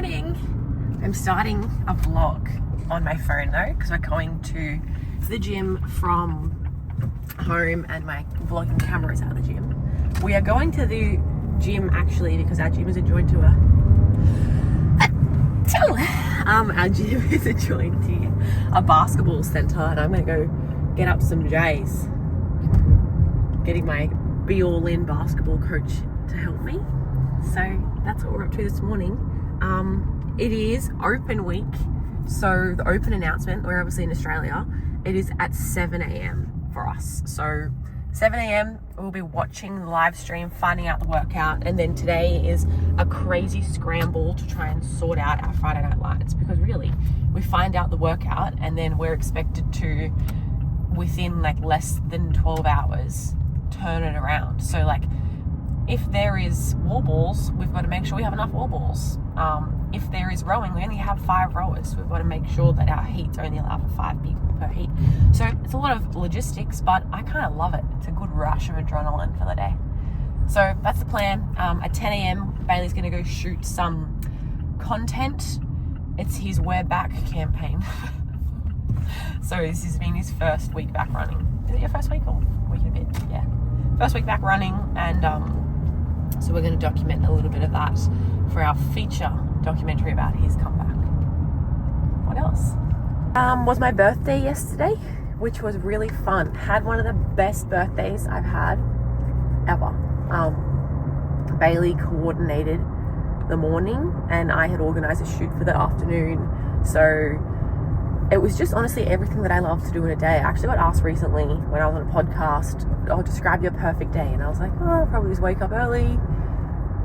morning. I'm starting a vlog on my phone though, because we're going to the gym from home and my vlogging camera is at the gym. We are going to the gym actually because our gym is adjoined to our gym is adjoined to a basketball centre, and I'm going to go get up some J's. Getting my Be All In basketball coach to help me. So that's what we're up to this morning. It is open week, so the open announcement, we're obviously in Australia, it is at 7 a.m. for us. So 7 a.m. we'll be watching the live stream, finding out the workout, and then today is a crazy scramble to try and sort out our Friday night lights, because really we find out the workout and then we're expected to, within like less than 12 hours, turn it around. So like if there is wall balls, we've got to make sure we have enough wall balls. If there is rowing, we only have 5 rowers. We've got to make sure that our heats only allow for 5 people per heat. So it's a lot of logistics, but I kind of love it. It's a good rush of adrenaline for the day. So that's the plan. At 10 a.m, Bailey's going to go shoot some content. It's his We're Back campaign. So this has been his first week back running. Is it your first week or week and a bit? Yeah. First week back running, and so we're going to document a little bit of that for our feature documentary about his comeback. What else? Was my birthday yesterday, which was really fun. Had one of the best birthdays I've had ever. Bailey coordinated the morning and I had organised a shoot for the afternoon. So it was just honestly everything that I love to do in a day. I actually got asked recently when I was on a podcast, describe your perfect day. And I was like, I'll probably just wake up early,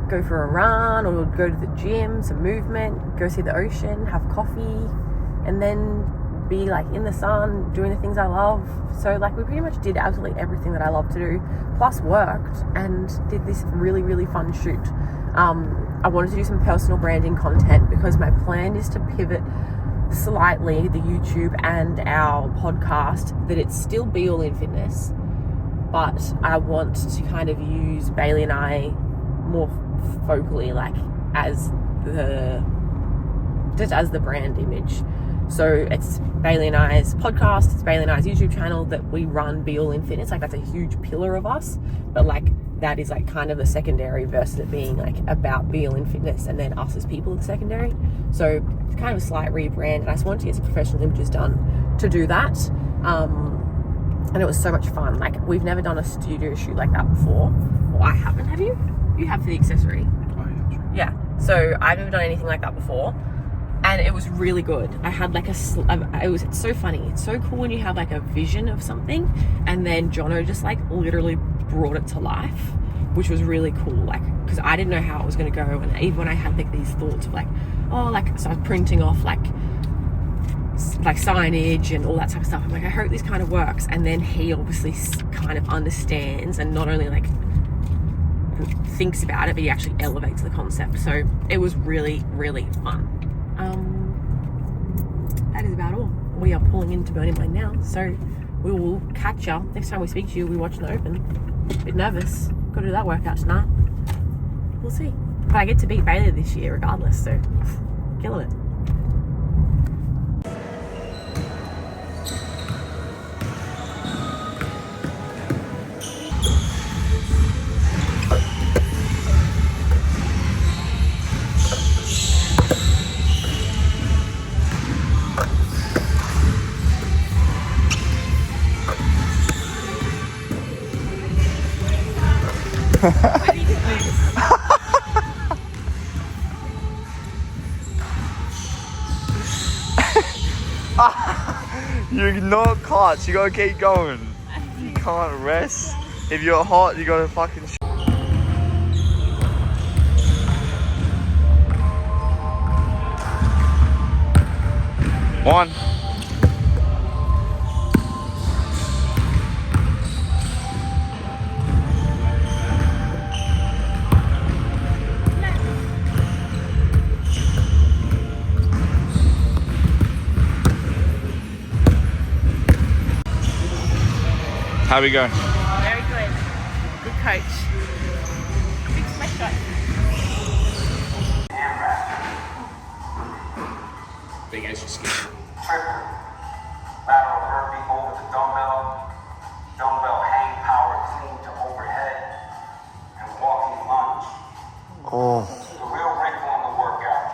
go for a run, or go to the gym, some movement, go see the ocean, have coffee, and then be like in the sun doing the things I love. So like we pretty much did absolutely everything that I love to do, plus worked and did this really, really fun shoot. I wanted to do some personal branding content because my plan is to pivot slightly the YouTube and our podcast, that it's still Be All In Fitness, but I want to kind of use Bailey and I more focally, like as the brand image. So it's Bailey and I's podcast, it's Bailey and I's YouTube channel that we run Be All In Fitness. Like that's a huge pillar of us, but like that is like kind of the secondary versus it being like about Be All In Fitness and then us as people are the secondary. So it's kind of a slight rebrand, and I just wanted to get some professional images done to do that. And it was so much fun. Like we've never done a studio shoot like that before. Well, I haven't. Have you? You have for the accessory. Oh yeah. Yeah. So I've never done anything like that before. And it was really good. I had like it's so funny. It's so cool when you have like a vision of something and then Jono just like literally brought it to life, which was really cool. Like, because I didn't know how it was going to go. And even when I had like these thoughts of like, oh, like, so I was printing off like signage and all that type of stuff. I'm like, I hope this kind of works. And then he obviously kind of understands and not only like thinks about it, but he actually elevates the concept. So it was really, really fun. That is about all. We are pulling into Burning Man now, so we will catch you next time we speak to you. We watch the open. A bit nervous. Got to do that workout tonight. We'll see. But I get to beat Bailey this year regardless, so killing it. You're not caught, you gotta keep going. You can't rest. If you're hot, you gotta fucking one. How we going? Very good. Good coach. Big smash shot. big extra skin. Tripper, lateral burpee over the dumbbell, dumbbell hang power clean to overhead, and walking lunge. Oh. The real wrinkle in the workout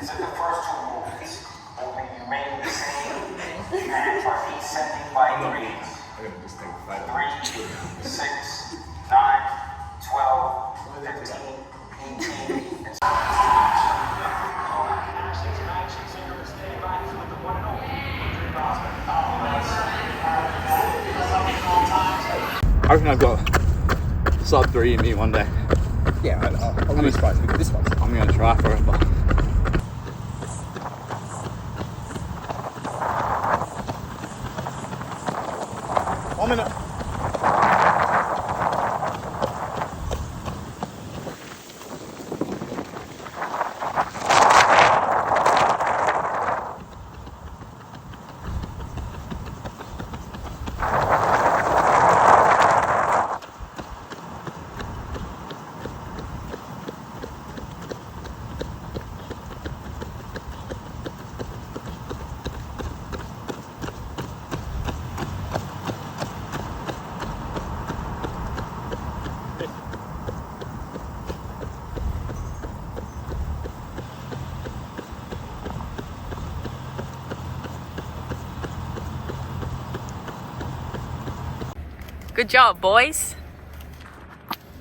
is that the first two movements will be remaining the same and are descending by threes. I'm gonna just take a photo. 3, 6, 9, 12, 15, 18, and I reckon I've got sub 3 in me one day. Yeah, I'll be surprised with this one. I'm gonna try for it, but One minute. Good job, boys.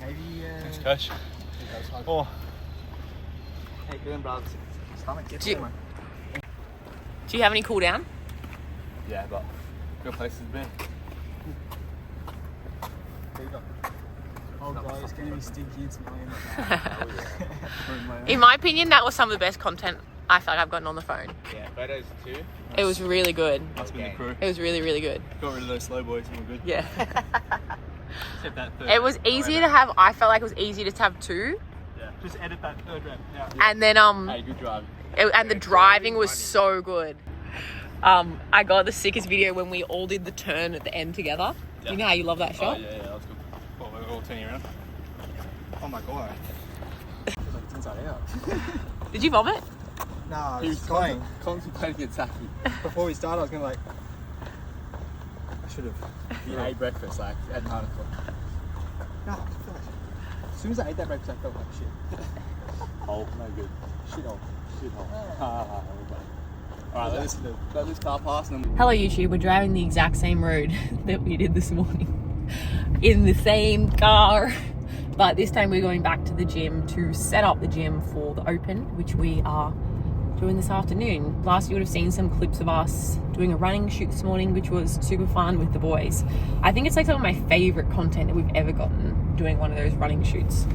Maybe, thanks, coach. Oh. Hey, good, brothers. Stomach gets Do you- warmer. Do you have any cool down? Yeah, but good places to be. There you go. Oh god, it's gonna be stinky and smelly. In my opinion, that was some of the best content I feel like I've gotten on the phone. Yeah, photos too. It was really good. That's been the crew. It was really, really good. Got rid of those slow boys and we're good. Yeah. Except that third. It was easy to have, I felt like it was easy to have two. Yeah. Just edit that third rep. Yeah. And then, Hey, good drive. and the driving was so good. I got the sickest video when we all did the turn at the end together. Yeah. You know how you love that Oh shot? yeah, that was good. Well, we're all turning around. Oh my god. It's like it's inside out. Did you vomit? Nah, I He was was playing. contemplating attacking. Before we started, I was gonna like. I should have. You ate breakfast like at 9 o'clock. No, I feel like. As soon as I ate that breakfast, I felt like shit. Oh, no good. Shit hole. Shithole. Alright, let this car pass and then Hello YouTube, we're driving the exact same road that we did this morning. In the same car. But this time we're going back to the gym to set up the gym for the open, which we are doing this afternoon. Last you would have seen some clips of us doing a running shoot this morning, which was super fun with the boys. I think it's like some of my favorite content that we've ever gotten doing one of those running shoots.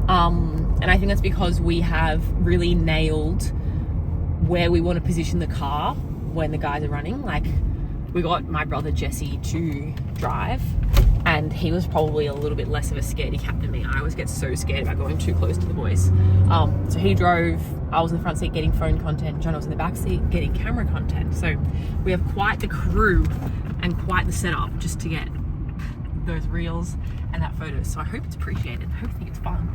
And I think that's because we have really nailed where we want to position the car when the guys are running. Like, we got my brother Jesse to drive, and he was probably a little bit less of a scaredy cat than me. I always get so scared about going too close to the boys. So he drove, I was in the front seat getting phone content, John was in the back seat getting camera content. So we have quite the crew and quite the setup just to get those reels and that photos. So I hope it's appreciated. I hope you think it's fun.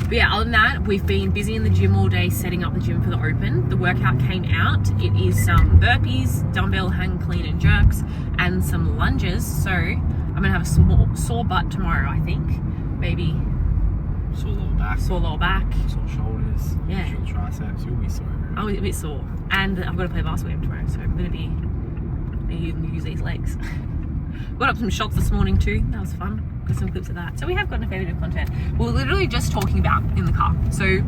But yeah, other than that, we've been busy in the gym all day setting up the gym for the open. The workout came out. It is some burpees, dumbbell hang clean and jerks, and some lunges. So I'm gonna have a small sore butt tomorrow, I think. Maybe sore lower back, sore lower back. sore shoulders, Yeah. short triceps. You'll be sore. I was a bit sore, and I've got to play basketball game tomorrow, so I'm gonna be use these legs. Got up some shots this morning too. That was fun. Got some clips of that. So we have gotten a fair bit of content. We're literally just talking about in the car. So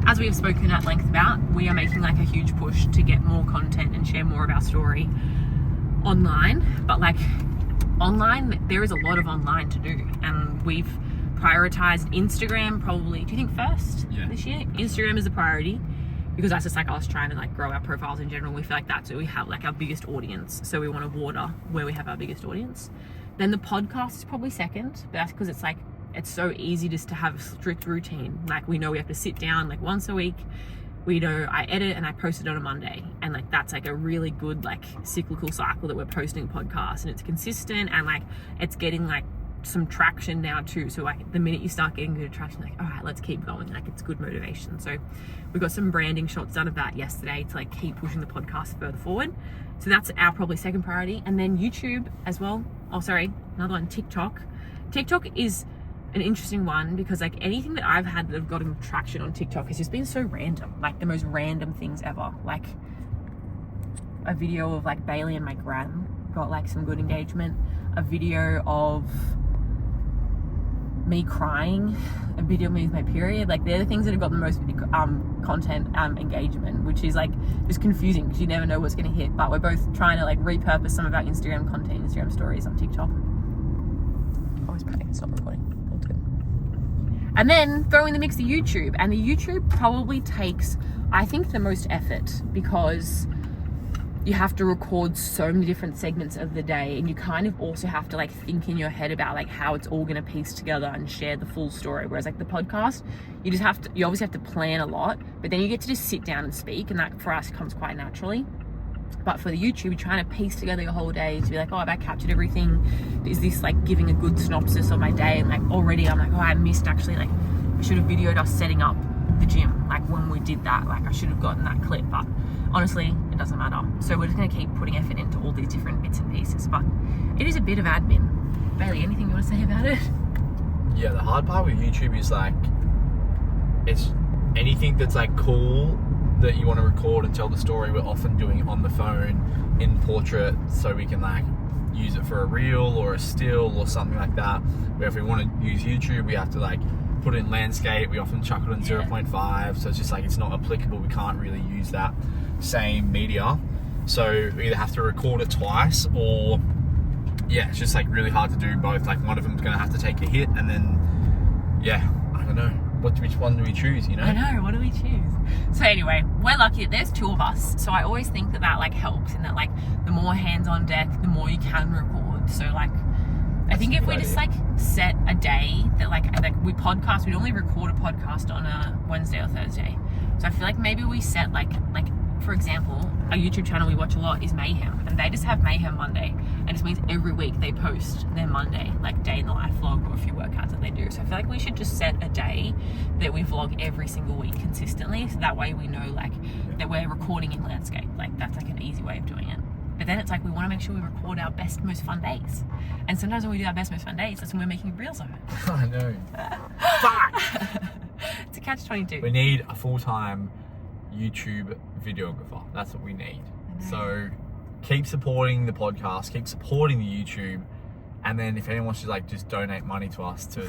as we have spoken at length about, we are making like a huge push to get more content and share more of our story online. But like online, there is a lot of online to do, and we've prioritized Instagram probably, do you think first this year? Instagram is a priority because that's just like us trying to like grow our profiles in general. We feel like that's where we have like our biggest audience, so we want to water where we have our biggest audience. Then the podcast is probably second, but that's because it's like, it's so easy just to have a strict routine. Like, we know we have to sit down like once a week. We know I edit and I post it on a Monday, and like that's like a really good like cyclical cycle that we're posting a podcast, and it's consistent, and like it's getting like some traction now too. So like the minute you start getting good traction, like, all right, let's keep going. Like it's good motivation. So we got some branding shots done of that yesterday to like keep pushing the podcast further forward. So that's our probably second priority. And then YouTube as well. Oh, sorry, another one, TikTok. TikTok is an interesting one because like anything that I've had that have gotten traction on TikTok has just been so random, like the most random things ever. Like a video of like Bailey and my gran got like some good engagement, a video of me crying, a video of me with my period. Like they're the things that have got the most content engagement, which is like just confusing because you never know what's going to hit. But we're both trying to like repurpose some of our Instagram content, Instagram stories on TikTok. Always praying it's not recording. That's good. And then throw in the mix the YouTube, and the YouTube probably takes, I think, the most effort because you have to record so many different segments of the day, and you kind of also have to like think in your head about like how it's all going to piece together and share the full story. Whereas like the podcast, you obviously have to plan a lot, but then you get to just sit down and speak, and that for us comes quite naturally. But for the YouTube, you're trying to piece together your whole day to be like, oh, have I captured everything? Is this like giving a good synopsis of my day? And like already I'm like, oh, I missed actually, like I should have videoed us setting up the gym, like when we did that. Like I should have gotten that clip, but honestly it doesn't matter. So we're just going to keep putting effort into all these different bits and pieces, but it is a bit of admin. Bailey, anything you want to say about it? Yeah, the hard part with YouTube is like, it's anything that's like cool that you want to record and tell the story. We're often doing it on the phone in portrait, so we can like use it for a reel or a still or something like that. Where if we want to use YouTube, we have to like put it in landscape. We often chuck it in 0.5, so it's just like it's not applicable. We can't really use that same media, so we either have to record it twice, or yeah, it's just like really hard to do both. Like one of them's gonna have to take a hit, and then yeah, I don't know which one do we choose, you know? I know, what do we choose? So anyway, we're lucky that there's two of us, so I always think that like helps, in that like the more hands on deck, the more you can record. So like I think if we just like set a day that like we podcast, we normally record a podcast on a Wednesday or Thursday. So I feel like maybe we set like for example, a YouTube channel we watch a lot is Mayhem, and they just have Mayhem Monday, and it just means every week they post their Monday like day in the life vlog or a few workouts that they do. So I feel like we should just set a day that we vlog every single week consistently, so that way we know like that we're recording in landscape. Like that's like an easy way of doing it. But then it's like we want to make sure we record our best, most fun days. And sometimes when we do our best, most fun days, that's when we're making reels of it. I know. Fuck! It's a catch-22. We need a full-time YouTube videographer. That's what we need. So keep supporting the podcast, keep supporting the YouTube, and then if anyone wants to like just donate money to us to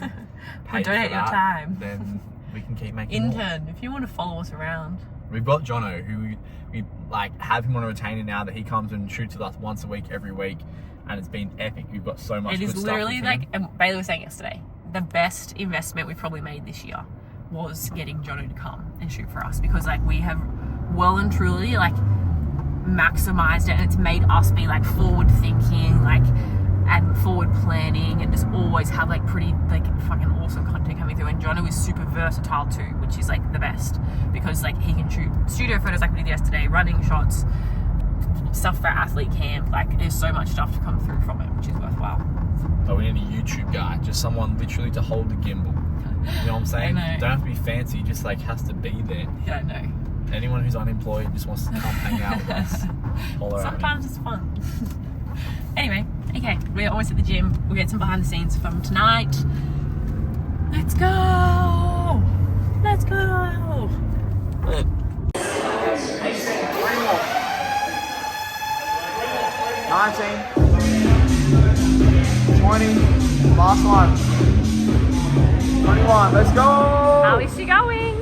pay donate for your that, time, then we can keep making intern more. If you want to follow us around. We've got Jono, who we like have him on a retainer now, that he comes and shoots with us once a week, every week, and it's been epic. We've got so much. It good is stuff literally with like, him. and Bailey was saying yesterday, the best investment we've probably made this year was getting Jono to come and shoot for us, because like we have well and truly like maximized it, and it's made us be like forward thinking, like and forward planning, and just always have like pretty like fucking awesome content coming through. And Jono is super versatile too, which is like the best, because like he can shoot studio photos like we did yesterday, running shots, stuff for athlete camp. Like there's so much stuff to come through from it, which is worthwhile. Oh, we need a YouTube guy, just someone literally to hold the gimbal. You know what I'm saying? I know. Don't have to be fancy, just like has to be there. Yeah, I know. Anyone who's unemployed just wants to come hang out with us. Sometimes it's fun. Anyway, okay, we're almost at the gym. We'll get some behind the scenes from tonight. Let's go! Let's go! 19, 20, last one. 21, let's go! How is she going?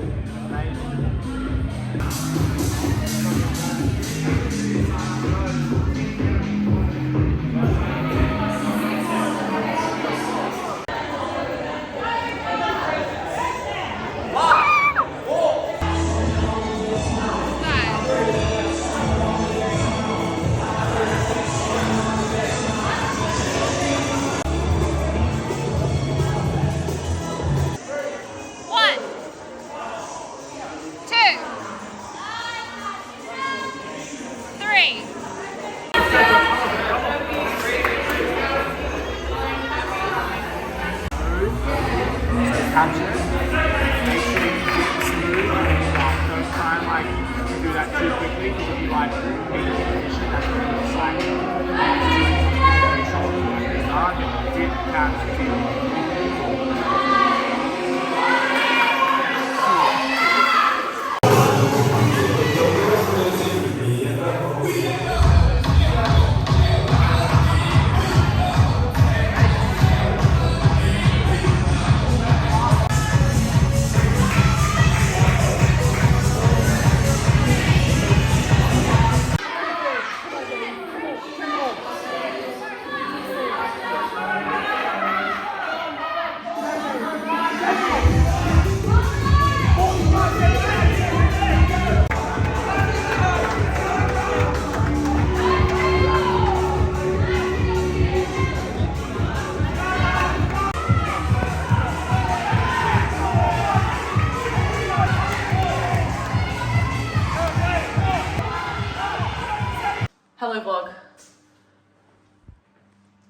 Hello vlog.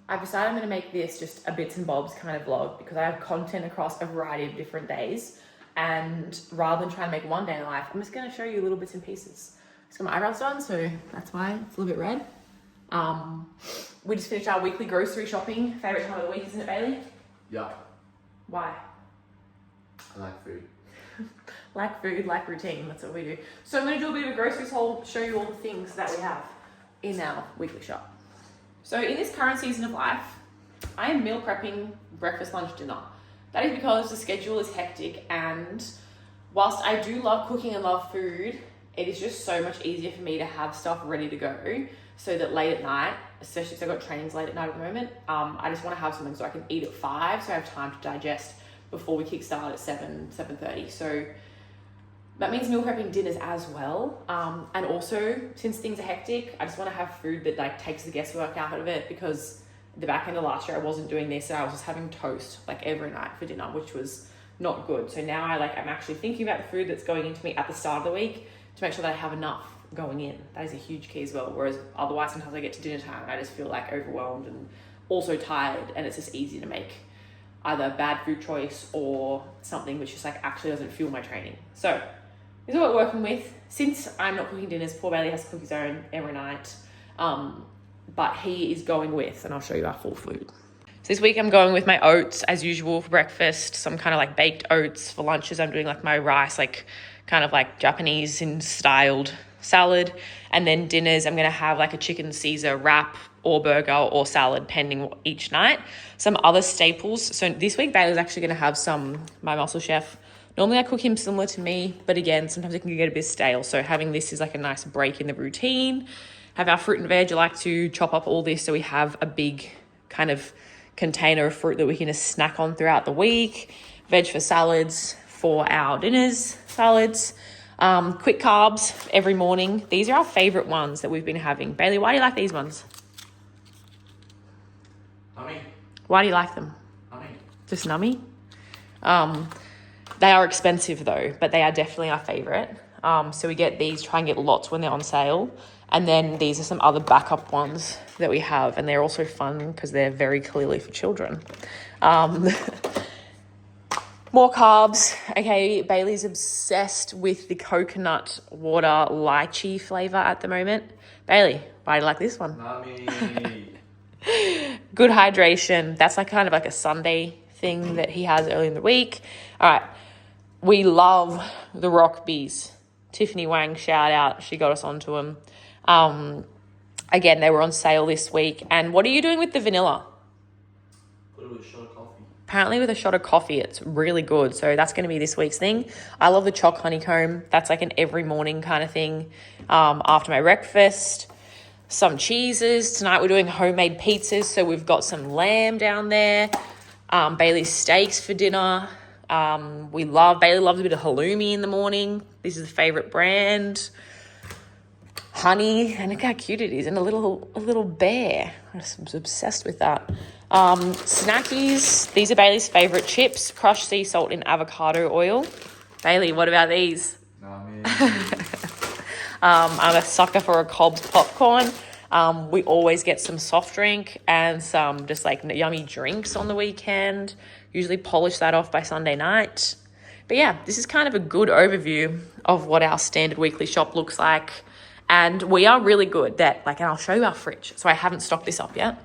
I've decided I'm going to make this just a bits and bobs kind of vlog because I have content across a variety of different days, and rather than trying to make one day in life, I'm just going to show you little bits and pieces. Just got my eyebrows done, so that's why it's a little bit red. We just finished our weekly grocery shopping. Favorite time of the week, isn't it, Bailey? Yeah, Why? I like food. Like food, like routine, that's what we do. So I'm going to do a bit of a grocery haul, show you all the things that we have in our weekly shop. So in this current season of life, I am meal prepping breakfast, lunch, dinner. That is because the schedule is hectic, and whilst I do love cooking and love food, it is just so much easier for me to have stuff ready to go so that late at night, especially because I've got trainings late at night at the moment, I just want to have something so I can eat at 5 so I have time to digest before we kickstart at 7:30. So that means meal prepping dinners as well. And also, since things are hectic, I just want to have food that like takes the guesswork out of it, because the back end of last year I wasn't doing this, and I was just having toast like every night for dinner, which was not good. So now I'm actually thinking about the food that's going into me at the start of the week to make sure that I have enough going in. That is a huge key as well. Whereas otherwise, sometimes I get to dinner time and I just feel like overwhelmed and also tired, and it's just easy to make either a bad food choice or something which just like actually doesn't fuel my training. So this is what we're working with. Since I'm not cooking dinners, poor Bailey has to cook his own every night. But he is going with, and I'll show you our full food. So this week I'm going with my oats as usual for breakfast, some kind of like baked oats. For lunches I'm doing like my rice, like kind of like Japanese in styled salad. And then dinners I'm gonna have like a chicken Caesar wrap or burger or salad, pending each night. Some other staples. So this week Bailey's actually gonna have my muscle chef. Normally I cook him similar to me, but again, sometimes it can get a bit stale. So having this is like a nice break in the routine. Have our fruit and veg. I like to chop up all this so we have a big kind of container of fruit that we can just snack on throughout the week. Veg for salads, for our dinners, salads. Quick carbs every morning. These are our favorite ones that we've been having. Bailey, why do you like these ones? Nummy. Why do you like them? Nummy. Just nummy? They are expensive though, but they are definitely our favorite. So we get these, try and get lots when they're on sale. And then these are some other backup ones that we have, and they're also fun because they're very clearly for children. More carbs. Okay, Bailey's obsessed with the coconut water lychee flavor at the moment. Bailey, why do you like this one? Nummy. Good hydration. That's like kind of like a Sunday thing that he has early in the week. All right. We love the Rock Bees. Tiffany Wang, shout out. She got us onto them. Again, they were on sale this week. And what are you doing with the vanilla? Put it with a shot of coffee. Apparently with a shot of coffee, it's really good. So that's going to be this week's thing. I love the choc honeycomb. That's like an every morning kind of thing. After my breakfast, some cheeses. Tonight we're doing homemade pizzas. So we've got some lamb down there. Bailey's steaks for dinner. Bailey loves a bit of halloumi in the morning. This is the favorite brand. Honey, and look how cute it is, and a little bear. I'm just obsessed with that. Snackies. These are Bailey's favorite chips, crushed sea salt in avocado oil. Bailey, what about these? Nummy. I'm a sucker for a Cobb's popcorn. We always get some soft drink and some just like yummy drinks on the weekend. Usually polish that off by Sunday night. But yeah, this is kind of a good overview of what our standard weekly shop looks like. And we are really good and I'll show you our fridge. So I haven't stocked this up yet.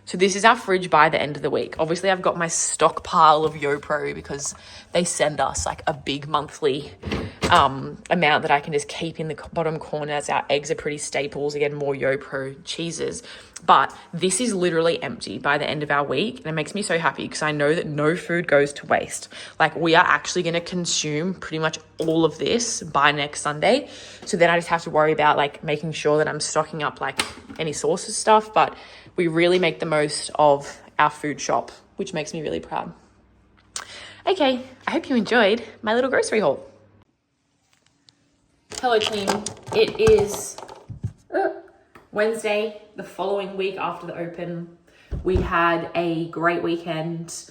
So this is our fridge by the end of the week. Obviously, I've got my stockpile of YoPro because they send us like a big monthly amount that I can just keep in the bottom corner, as our eggs are pretty staples. Again, more YoPro cheeses. But this is literally empty by the end of our week. And it makes me so happy because I know that no food goes to waste. Like, we are actually going to consume pretty much all of this by next Sunday. So then I just have to worry about like making sure that I'm stocking up like any sauces stuff. But we really make the most of our food shop, which makes me really proud. Okay, I hope you enjoyed my little grocery haul. Hello team, it is Wednesday, the following week after the Open. We had a great weekend.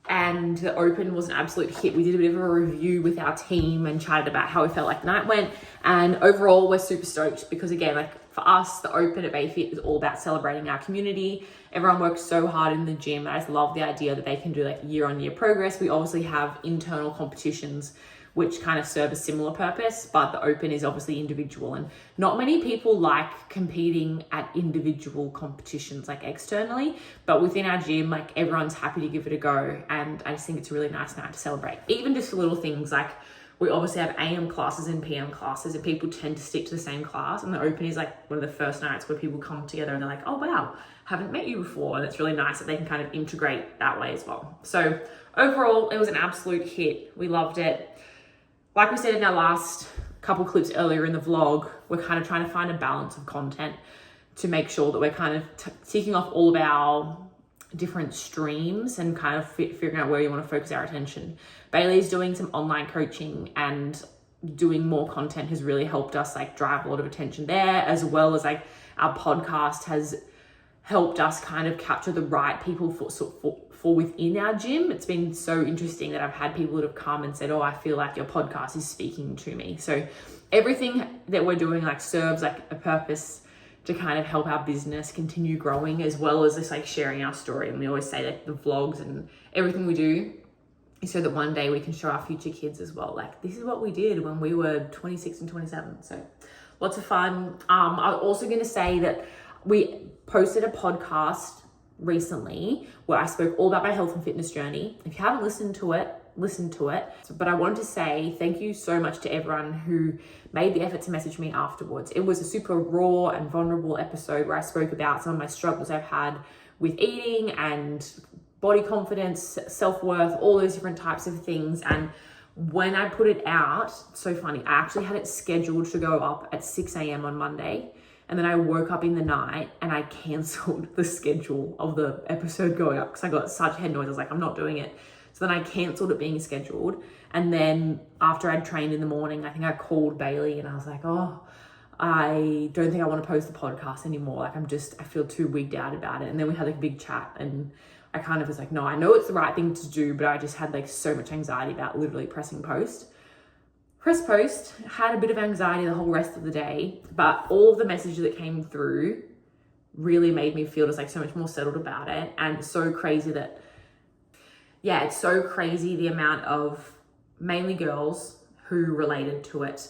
and the open was an absolute hit. We did a bit of a review with our team and chatted about how we felt like the night went. And overall, we're super stoked because, again, like for us, the open at Baifit is all about celebrating our community. Everyone works so hard in the gym. I just love the idea that they can do like year-on-year progress. We obviously have internal competitions which kind of serve a similar purpose, but the open is obviously individual, and not many people like competing at individual competitions like externally, but within our gym, like everyone's happy to give it a go. And I just think it's a really nice night to celebrate, even just for little things like we obviously have AM classes and PM classes, and people tend to stick to the same class, and the open is like one of the first nights where people come together and they're like, oh wow, haven't met you before. And it's really nice that they can kind of integrate that way as well. So overall, it was an absolute hit. We loved it. Like we said in our last couple clips earlier in the vlog, we're kind of trying to find a balance of content to make sure that we're kind of ticking off all of our different streams and kind of figuring out where you want to focus our attention. Bailey's doing some online coaching, and doing more content has really helped us like drive a lot of attention there, as well as like our podcast has helped us kind of capture the right people for within our gym. It's been so interesting that I've had people that have come and said, oh, I feel like your podcast is speaking to me. So everything that we're doing like serves like a purpose to kind of help our business continue growing, as well as just like sharing our story. And we always say that the vlogs and everything we do is so that one day we can show our future kids as well, like this is what we did when we were 26 and 27. So lots of fun. I'm also going to say that we posted a podcast recently where I spoke all about my health and fitness journey. If you haven't listened to it, listen to it. But I wanted to say thank you so much to everyone who made the effort to message me afterwards. It was a super raw and vulnerable episode where I spoke about some of my struggles I've had with eating and body confidence, self-worth, all those different types of things. And when I put it out, so funny, I actually had it scheduled to go up at 6 a.m. on Monday. And then I woke up in the night and I cancelled the schedule of the episode going up because I got such head noise. I was like, I'm not doing it. So then I cancelled it being scheduled. And then after I'd trained in the morning, I think I called Bailey and I was like, oh, I don't think I want to post the podcast anymore. Like I feel too wigged out about it. And then we had like a big chat, and I kind of was like, no, I know it's the right thing to do, but I just had like so much anxiety about literally pressing post. Press post, had a bit of anxiety the whole rest of the day, but all of the messages that came through really made me feel just like so much more settled about it. And it's so crazy that, yeah, it's so crazy the amount of mainly girls who related to it,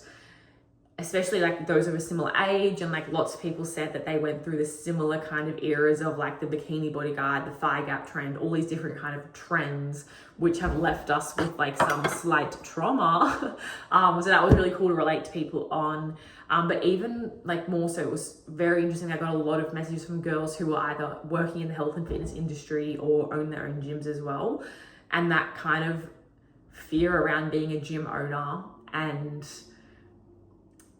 especially like those of a similar age. And like lots of people said that they went through the similar kind of eras of like the bikini bodyguard, the thigh gap trend, all these different kind of trends, which have left us with like some slight trauma. So that was really cool to relate to people on. But even like more so, it was very interesting. I got a lot of messages from girls who were either working in the health and fitness industry or own their own gyms as well. And that kind of fear around being a gym owner and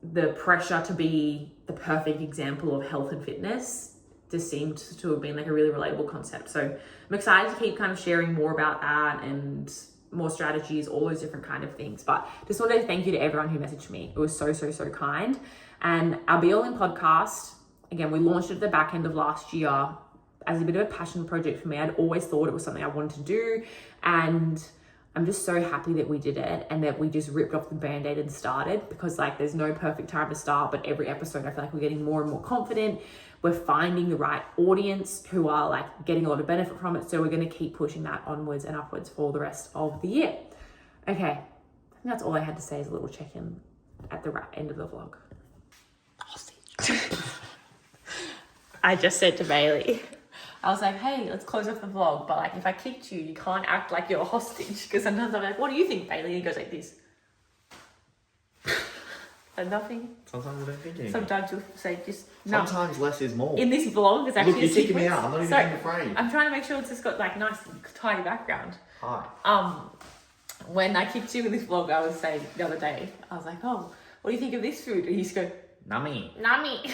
the pressure to be the perfect example of health and fitness just seemed to have been like a really relatable concept. So I'm excited to keep kind of sharing more about that and more strategies, all those different kind of things. But just wanted to thank you to everyone who messaged me. It was so, so, so kind. And our Be All In podcast, again, we launched it at the back end of last year as a bit of a passion project for me. I'd always thought it was something I wanted to do, and I'm just so happy that we did it and that we just ripped off the band-aid and started, because like there's no perfect time to start, but every episode I feel like we're getting more and more confident. We're finding the right audience who are like getting a lot of benefit from it. So we're going to keep pushing that onwards and upwards for the rest of the year. Okay, I think that's all I had to say as a little check-in at the end of the vlog. I just said to Bailey, I was like, hey, let's close off the vlog, but like if I kicked you, you can't act like you're a hostage, because sometimes I'm like, what do you think, Bailey? And he goes like this. And nothing. Sometimes I don't think anything. Sometimes you'll say just no. Sometimes less is more. In this vlog, it's actually Look, you're a kicking me sequence. out. I'm not even Sorry, being afraid. I'm trying to make sure it's just got like nice, tidy background. Hi. When I kicked you in this vlog, I was saying the other day, I was like, oh, what do you think of this food? And you just go, Nummy. nummy.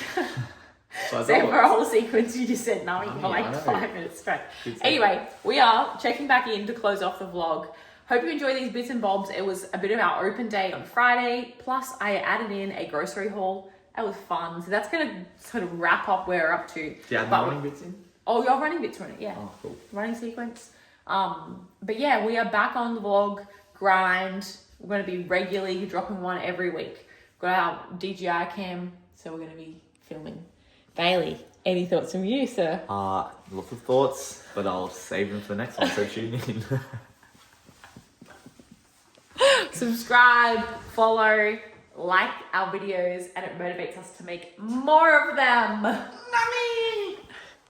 So For a whole sequence, you just said nummy for like 5 minutes straight. Anyway, we are checking back in to close off the vlog. Hope you enjoy these bits and bobs. It was a bit of our open day on Friday. Plus, I added in a grocery haul. That was fun. So that's going to sort of wrap up where we're up to. Do you add the running bits in? Oh, you're running bits on it, yeah. Oh, cool. Running sequence. But yeah, we are back on the vlog grind. We're going to be regularly dropping one every week. We've got our DJI cam, so we're going to be filming. Bailey, any thoughts from you, sir? Lots of thoughts, but I'll save them for the next one, so tune in. Subscribe, follow, like our videos, and it motivates us to make more of them. Mummy!